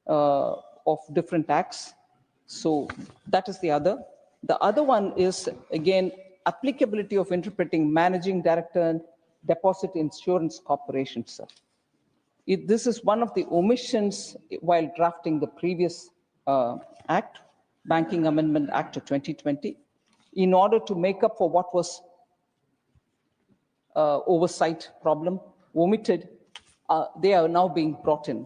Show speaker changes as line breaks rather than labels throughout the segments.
of different acts. So that is the other. The other one is, again, applicability of interpreting Managing Director and Deposit Insurance Corporation, sir. This is one of the omissions while drafting the previous act, Banking Amendment Act of 2020, in order to make up for what was oversight problem omitted. They are now being brought in.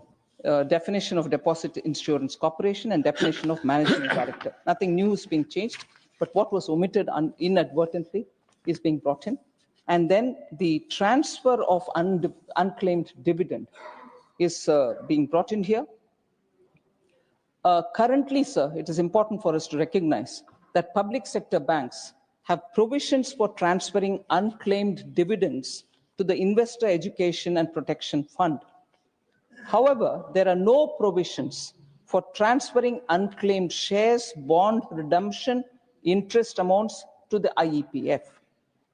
Definition of Deposit Insurance Corporation and definition of Managing Director. Nothing new is being changed, but what was omitted inadvertently is being brought in. And then the transfer of unclaimed dividend is being brought in here. Currently, sir, it is important for us to recognize that public sector banks have provisions for transferring unclaimed dividends to the Investor Education and Protection Fund. However, there are no provisions for transferring unclaimed shares, bond redemption, interest amounts to the IEPF.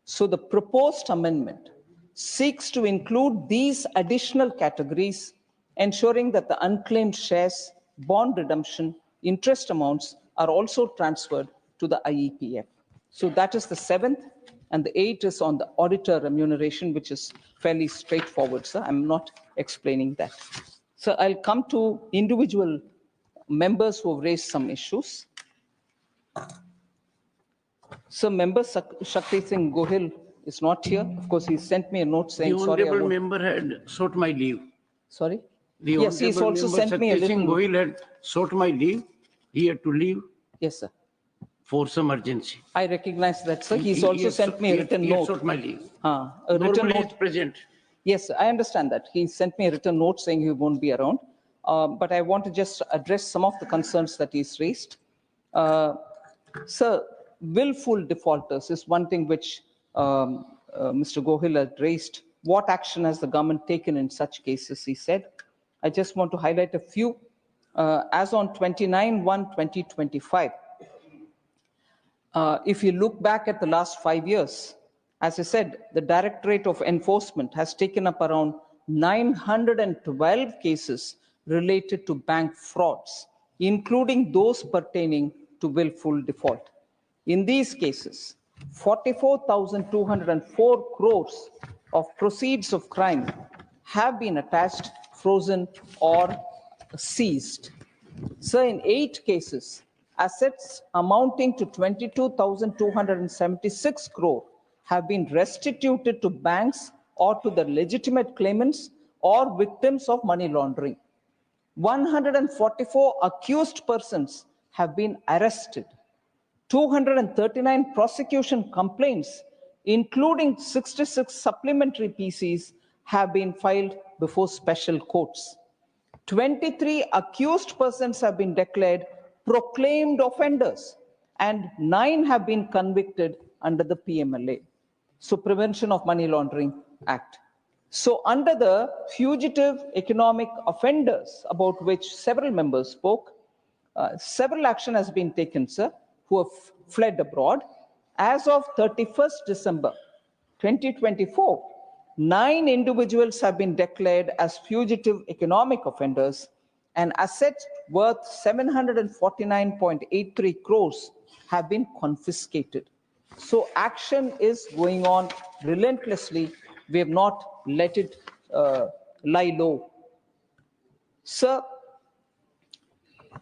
So the proposed amendment seeks to include these additional categories, ensuring that the unclaimed shares, bond redemption, interest amounts are also transferred to the IEPF. So that is the 7th, and the 8th is on the auditor remuneration, which is fairly straightforward, sir. I'm not explaining that. So I'll come to individual members who have raised some issues. So member Shakti Singh Gohil is not here. Of course, he sent me a note saying,
the
sorry.
honorable member had sought my leave.
Sorry?
The
Yes, he's
honorable
also
member
sent me a
Shakti Singh
little.
Gohil had sought my leave. He had to leave
Yes, sir.
for some urgency.
I recognize that, sir. He's also sent me a written
He had
note.
sought my leave.
A written
Normally
note.
he's present.
Yes, I understand that. He sent me a written note saying he won't be around. But I want to just address some of the concerns that he's raised. Sir, willful defaulters is one thing which Mr. Gohil had raised. What action has the government taken in such cases, he said. I just want to highlight a few. As on 29/1/2025, if you look back at the last 5 years, as I said, the Directorate of Enforcement has taken up around 912 cases related to bank frauds, including those pertaining to willful default. In these cases, 44,204 crores of proceeds of crime have been attached, frozen, or seized. So in 8 cases, assets amounting to 22,276 crore have been restituted to banks or to the legitimate claimants or victims of money laundering. 144 accused persons have been arrested. 239 prosecution complaints, including 66 supplementary PCs, have been filed before special courts. 23 accused persons have been declared proclaimed offenders, and 9 have been convicted under the PMLA, so Prevention of Money Laundering Act. So under the Fugitive Economic Offenders, about which several members spoke, several action has been taken, sir, who have fled abroad. As of 31st December 2024, 9 individuals have been declared as fugitive economic offenders, and assets worth 749.83 crores have been confiscated. So action is going on relentlessly. We have not let it lie low. Sir,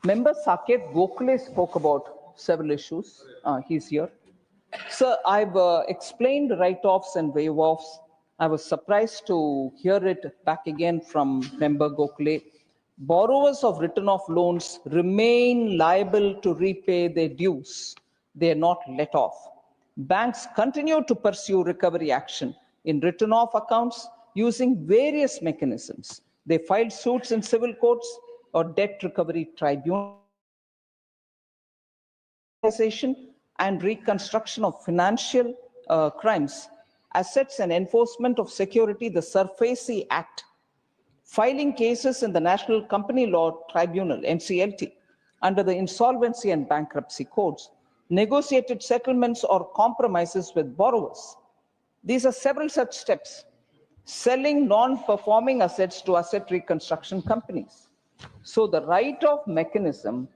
Member Saket Gokhale spoke about several issues. He's here. Sir, I've explained write-offs and waive-offs. I was surprised to hear it back again from Member Gokhale. Borrowers of written-off loans remain liable to repay their dues. They are not let off. Banks continue to pursue recovery action in written-off accounts using various mechanisms. They filed suits in civil courts or debt recovery tribunals and reconstruction of financial crimes, assets and enforcement of security, the SURFACE Act, filing cases in the National Company Law Tribunal, NCLT, under the Insolvency and Bankruptcy Codes, negotiated settlements or compromises with borrowers. These are several such steps. Selling non-performing assets to asset reconstruction companies, So the right of mechanism